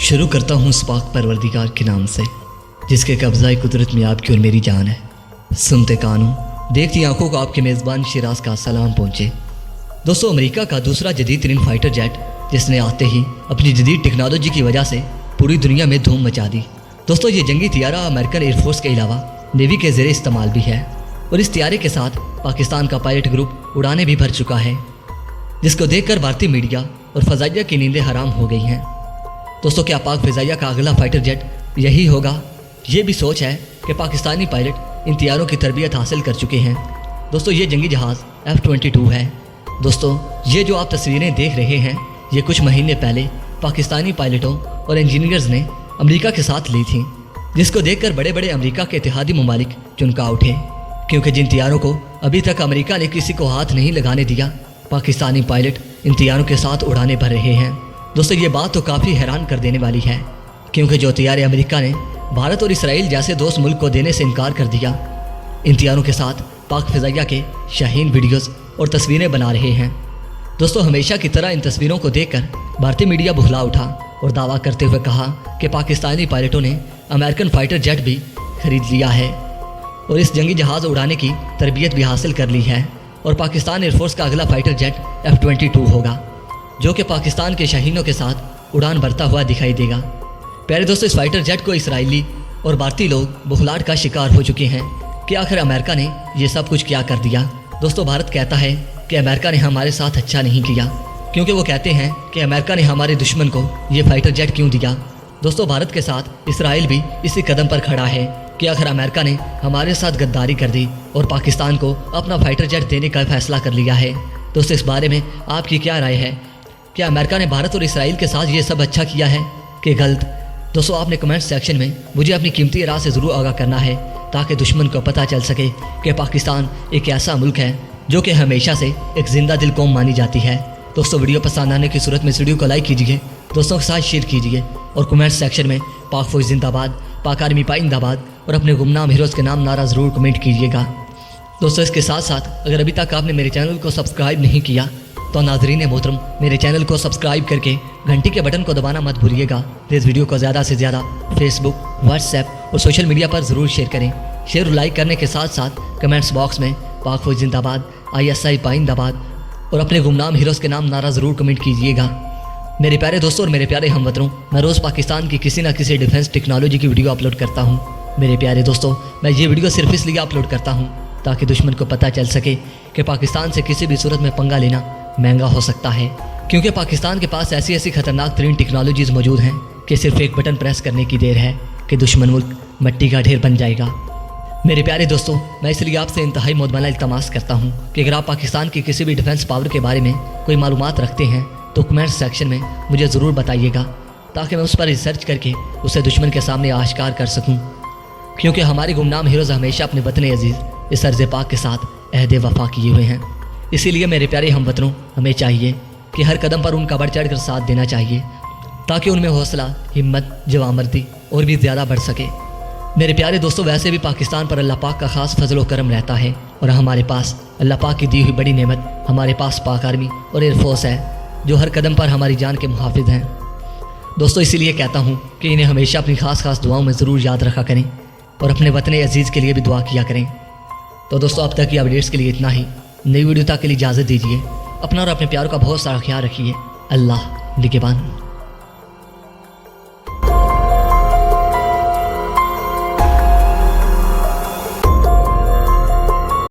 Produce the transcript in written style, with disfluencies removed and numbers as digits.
शुरू करता हूँ उस पाक परवरदिगार के नाम से जिसके कब्ज़ा कुदरत में आपकी और मेरी जान है। सुनते कानों देखती आंखों को आपके मेज़बान शिराज का सलाम पहुँचे। दोस्तों, अमेरिका का दूसरा जदीद तरीन फाइटर जेट जिसने आते ही अपनी जदीद टेक्नोलॉजी की वजह से पूरी दुनिया में धूम मचा दी। दोस्तों, ये जंगी तियारा अमेरिकन एयरफोर्स के अलावा नेवी के ज़ेरे इस्तेमाल भी है और इस तियारे के साथ पाकिस्तान का पायलट ग्रुप उड़ाने भी भर चुका है, जिसको देखकर भारतीय मीडिया और फ़ज़ाइया की नींदें हराम हो गई हैं। दोस्तों, क्या पाक फ़ज़ाइया का अगला फाइटर जेट यही होगा? ये भी सोच है कि पाकिस्तानी पायलट इन तियारों की तरबियत हासिल कर चुके हैं। दोस्तों, ये जंगी जहाज़ F-22 है। दोस्तों, ये जो आप तस्वीरें देख रहे हैं ये कुछ महीने पहले पाकिस्तानी पायलटों और इंजीनियर्स ने अमेरिका के साथ ली थी, जिसको देखकर बड़े बड़े अमेरिका के इत्तेहादी ममालिक चुनका उठे, क्योंकि जिन तियारों को अभी तक अमेरिका ने किसी को हाथ नहीं लगाने दिया, पाकिस्तानी पायलट इन तियारों के साथ उड़ाने भर रहे हैं। दोस्तों, ये बात तो काफ़ी हैरान कर देने वाली है, क्योंकि जो तियारे अमेरिका ने भारत और इसराइल जैसे दोस्त मुल्क को देने से इनकार कर दिया, इन तियारों के साथ पाक फ़ज़ाइया के शाहीन वीडियोस और तस्वीरें बना रहे हैं। दोस्तों, हमेशा की तरह इन तस्वीरों को देखकर भारतीय मीडिया बुखला उठा और दावा करते हुए कहा कि पाकिस्तानी पायलटों ने अमेरिकन फाइटर जेट भी खरीद लिया है और इस जंगी जहाज़ उड़ाने की तरबियत भी हासिल कर ली है और पाकिस्तान एयरफोर्स का अगला फाइटर जेट F-22 होगा, जो कि पाकिस्तान के शाहीनों के साथ उड़ान भरता हुआ दिखाई देगा। प्यारे दोस्तों, इस फाइटर जेट को इसराइली और भारतीय लोग बुखलाहट का शिकार हो चुके हैं कि आखिर अमेरिका ने ये सब कुछ क्या कर दिया। दोस्तों, भारत कहता है कि अमेरिका ने हमारे साथ अच्छा नहीं किया, क्योंकि वो कहते हैं कि अमेरिका ने हमारे दुश्मन को ये फाइटर जेट क्यों दिया। दोस्तों, भारत के साथ इसराइल भी इसी कदम पर खड़ा है कि आखिर अमेरिका ने हमारे साथ गद्दारी कर दी और पाकिस्तान को अपना फाइटर जेट देने का फैसला कर लिया है। दोस्तों, इस बारे में आपकी क्या राय है? क्या अमेरिका ने भारत और इसराइल के साथ ये सब अच्छा किया है कि गलत? दोस्तों, आपने कमेंट सेक्शन में मुझे अपनी कीमती राय से ज़रूर आगाह करना है, ताकि दुश्मन को पता चल सके कि पाकिस्तान एक ऐसा मुल्क है जो कि हमेशा से एक जिंदा दिल कौम मानी जाती है। दोस्तों, वीडियो पसंद आने की सूरत में इस वीडियो को लाइक कीजिए, दोस्तों के साथ शेयर कीजिए और कमेंट सेक्शन में पाक फौज जिंदाबाद, पाक आर्मी पाइंदाबाद और अपने गुमनाम हीरोज़ के नाम नारा ज़रूर कमेंट कीजिएगा। दोस्तों, इसके साथ साथ अगर अभी तक आपने मेरे चैनल को सब्सक्राइब नहीं किया तो नाज़रीन मोहतरम मेरे चैनल को सब्सक्राइब करके घंटी के बटन को दबाना मत भूलिएगा। इस वीडियो को ज़्यादा से ज़्यादा फेसबुक, व्हाट्सएप और सोशल मीडिया पर ज़रूर शेयर करें। शेयर और लाइक करने के साथ साथ कमेंट्स बॉक्स में पाक फौज जिंदाबाद, ISI पाइंदाबाद और अपने गुमनाम हीरोज़ के नाम नारा ज़रूर कमेंट कीजिएगा। मेरे प्यारे दोस्तों और मेरे प्यारे हमवतनों, मैं रोज़ पाकिस्तान की किसी न किसी डिफेंस टेक्नोलॉजी की वीडियो अपलोड करता हूँ। मेरे प्यारे दोस्तों, मैं ये वीडियो सिर्फ इसलिए अपलोड करता हूँ ताकि दुश्मन को पता चल सके कि पाकिस्तान से किसी भी सूरत में पंगा लेना महंगा हो सकता है, क्योंकि पाकिस्तान के पास ऐसी ऐसी खतरनाक तरीन टेक्नोलॉजीज़ मौजूद हैं कि सिर्फ एक बटन प्रेस करने की देर है कि दुश्मन मुल्क मिट्टी का ढेर बन जाएगा। मेरे प्यारे दोस्तों, मैं इसलिए आपसे इंतहाई मोदमाना इल्तमास करता हूँ कि अगर आप पाकिस्तान की किसी भी डिफेंस पावर के बारे में कोई मालूमात रखते हैं तो कमेंट सेक्शन में मुझे ज़रूर बताइएगा, ताकि मैं उस पर रिसर्च करके उसे दुश्मन के सामने आश्कार कर सकूँ, क्योंकि हमारे गुमनाम हीरोज़ हमेशा अपने वतन अजीज़ इस अर्ज़ पाक के साथ अहद वफ़ा किए हुए हैं। इसीलिए मेरे प्यारे हमवतनों, हमें चाहिए कि हर कदम पर उनका बढ़ चढ़ कर साथ देना चाहिए, ताकि उनमें हौसला, हिम्मत, जवामर्दी और भी ज़्यादा बढ़ सके। मेरे प्यारे दोस्तों, वैसे भी पाकिस्तान पर अल्लाह पाक का ख़ास फजल व करम रहता है और हमारे पास अल्लाह पाक की दी हुई बड़ी नेमत हमारे पास पाक आर्मी और एयरफोर्स है, जो हर कदम पर हमारी जान के मुहाफिज हैं। दोस्तों, इसीलिए कहता हूँ कि इन्हें हमेशा अपनी खास दुआओं में ज़रूर याद रखा करें और अपने वतन अजीज़ के लिए भी दुआ किया करें। तो दोस्तों, अब तक की अपडेट्स के लिए इतना ही। नई वीडियो तक के लिए इजाज़त दीजिए। अपना और अपने प्यारों का बहुत सारा ख्याल रखिए। अल्लाह निगहबान।